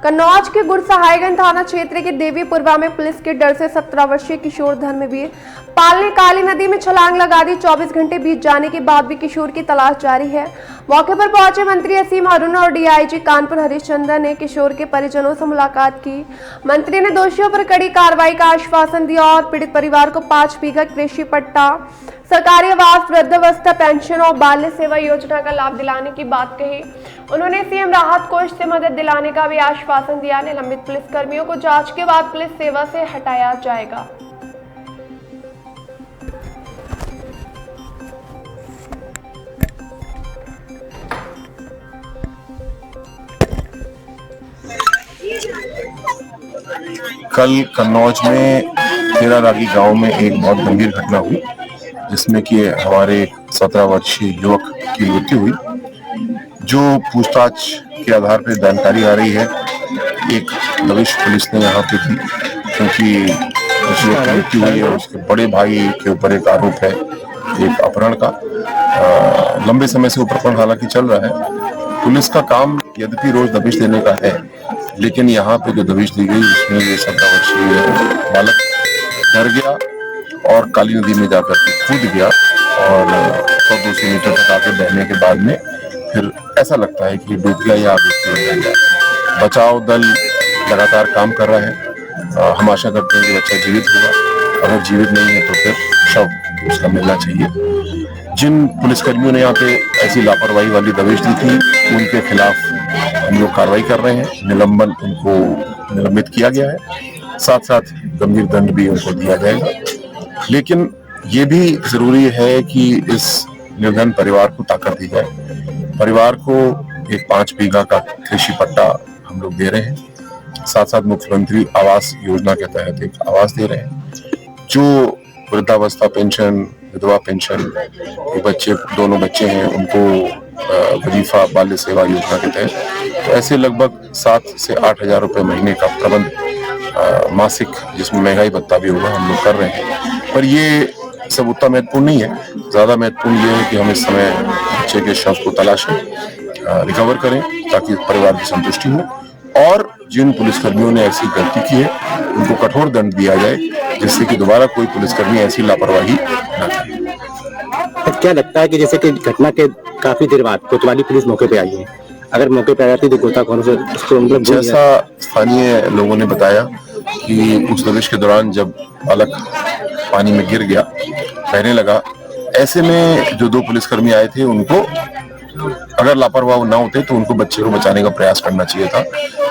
कन्नौज के गुरसहायगंज थाना क्षेत्र के देवीपुरवा में पुलिस के डर से 17 वर्षीय किशोर धर्मवीर पाल ने काली नदी में छलांग लगा दी। 24 घंटे बीत जाने के बाद भी किशोर की तलाश जारी है। मौके पर पहुंचे मंत्री असीम अरुण और डीआईजी कानपुर हरिश्चंद्र ने किशोर के परिजनों से मुलाकात की। मंत्री ने दोषियों पर कड़ी कार्रवाई का आश्वासन दिया और पीड़ित परिवार को 5 बीघा कृषि पट्टा, सरकारी आवास, वृद्धावस्था पेंशन और बाल्य सेवा योजना का लाभ दिलाने की बात कही। उन्होंने सीएम राहत कोष से मदद दिलाने का भी आश्वासन दिया। निलंबित पुलिस कर्मियों को जांच के बाद पुलिस सेवा से हटाया जाएगा। कल कन्नौज में तेरारागी गांव में एक बहुत गंभीर घटना हुई, जिसमें कि हमारे 17 वर्षीय युवक की मृत्यु हुई। जो पूछताछ के आधार पर जानकारी आ रही है, एक दबिश पुलिस ने यहाँ पे दी, क्योंकि उसकी मृत्यु हुई है। उसके बड़े भाई के ऊपर एक आरोप है, एक अपहरण का। लंबे समय से प्रकरण हालांकि चल रहा है। पुलिस का काम यद्यपि रोज दबिश देने का है, लेकिन यहाँ पे जो दबिश दी गई उसमें ये 17 वर्षीय बालक डर गया और काली नदी में जाकर के कूद गया और 100-200 मीटर तक आगे बहने के बाद में फिर ऐसा लगता है कि डूब गया या आगे गया। बचाव दल लगातार काम कर रहा है। हम आशा करते हैं कि बच्चा जीवित होगा। अगर जीवित नहीं है तो फिर शव उसका मिलना चाहिए। जिन पुलिसकर्मियों ने यहाँ पे ऐसी लापरवाही वाली दबिश दी थी, उनके खिलाफ हम लोग कार्रवाई कर रहे हैं। उनको निलंबित किया गया है, साथ साथ गंभीर दंड भी उनको दिया जाएगा। लेकिन ये भी जरूरी है कि इस निर्धन परिवार को ताकत दी जाए। परिवार को एक 5 बीघा का कृषि पट्टा हम लोग दे रहे हैं, साथ साथ मुख्यमंत्री आवास योजना के तहत एक आवास दे रहे हैं। जो वृद्धावस्था पेंशन, विधवा पेंशन, दोनों बच्चे हैं, उनको वजीफा बाल्य सेवा योजना के तहत तो ऐसे लगभग 7 से 8 हजार रुपए महीने का प्रबंध मासिक, जिसमें महंगाई भत्ता भी होगा, हम लोग कर रहे हैं। पर ये सब उतना महत्वपूर्ण नहीं है। ज्यादा महत्वपूर्ण ये है कि हम इस समय बच्चे के शव को तलाशें, रिकवर करें, ताकि परिवार की संतुष्टि हो। और जिन पुलिसकर्मियों ने ऐसी गलती की है, उनको कठोर दंड दिया जाए, जिससे कि दोबारा कोई पुलिसकर्मी ऐसी लापरवाही न करे। क्या लगता है कि जैसे कि घटना के काफी देर बाद कोतवाली पुलिस मौके पे आई है, अगर मौके पे आ जाती तो गोताखोरों से उसको मतलब जैसा स्थानीय लोगों ने बताया कि उस दबिश के दौरान जब बालक पानी में गिर गया, बहने लगा, ऐसे में जो 2 पुलिसकर्मी आए थे, उनको अगर लापरवाह ना होते तो उनको बच्चे को बचाने का प्रयास करना चाहिए था,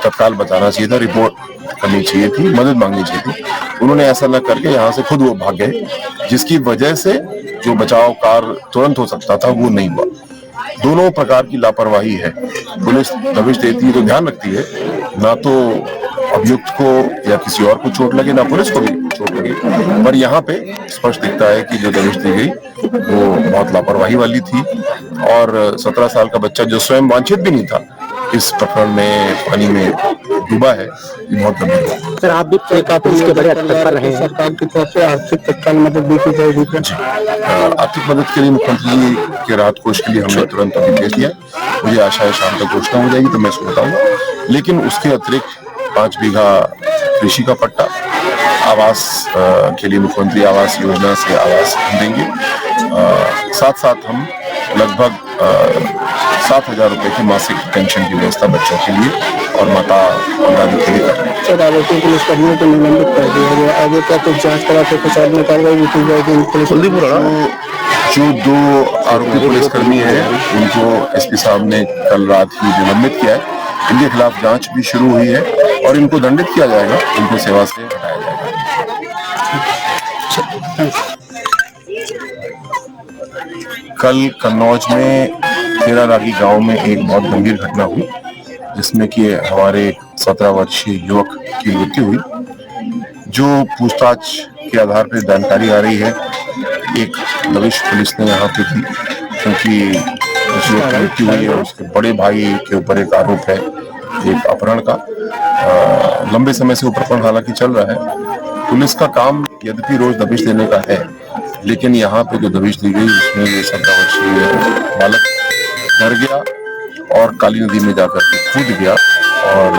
तत्काल बताना चाहिए था, रिपोर्ट करनी चाहिए थी, मदद मांगनी चाहिए थी। उन्होंने ऐसा न करके यहाँ से खुद वो भाग गए, जिसकी वजह से जो बचाव कार्य तुरंत हो सकता था वो नहीं हुआ। दोनों प्रकार की लापरवाही है। पुलिस दबिश देती है तो ध्यान रखती है, ना तो अभियुक्त को या किसी और को चोट लगे, ना पुलिस को भी चोट लगे। पर यहाँ पे स्पष्ट दिखता है कि जो दबिश दी गई वो बहुत लापरवाही वाली थी। और 17 साल का बच्चा, जो स्वयं वांछित भी नहीं था, इस प्रकरण में पानी में डूबा है, ये बहुत गंभीर है। सर, आप भी इसके बड़े तत्पर रहे हैं। सरकार की तरफ से आर्थिक तत्काल मदद दी जाएगी। आर्थिक मदद के लिए मुख्यमंत्री जी के राहत कोष के लिए हमने तुरंत अभी भेज दिया। मुझे आशा है शाम तक घोषणा हो जाएगी तो मैं इसको बताऊंगा। लेकिन उसके अतिरिक्त 5 बीघा कृषि का पट्टा, आवास के लिए मुख्यमंत्री आवास योजना से आवास हम देंगे। साथ साथ हम लगभग 7,000 रुपए की मासिक पेंशन की व्यवस्था बच्चों के लिए और माता दादी के लिए। सर, आरोपी पुलिसकर्मियों को निलंबित कर दिया गया, आगे क्या कुछ जांच करा के कुछ और कार्रवाई भी की जाएगी? जो 2 आरोपी पुलिसकर्मी हैं, उनको एसपी साहब ने कल रात ही निलंबित किया है। इनके खिलाफ जांच भी शुरू हुई है और इनको दंडित किया जाएगा, इनको सेवा से हटाया जाएगा। कल कन्नौज में तेरारागी गांव में एक बहुत गंभीर घटना हुई, जिसमें कि हमारे 17 वर्षीय युवक की मृत्यु हुई। जो पूछताछ के आधार पर जानकारी आ रही है, एक दबिश पुलिस ने यहाँ पे दी, क्योंकि उसकी मृत्यु हुई है। उसके बड़े भाई के ऊपर एक आरोप है, एक अपहरण का। लंबे समय से प्रकरण हालांकि चल रहा है। पुलिस का काम यद्यपि रोज दबिश देने का है, लेकिन यहाँ पे जो दबिश दी गई उसमें ये 17 वर्षीय बालक डर गया और काली नदी में जाकर के कूद गया और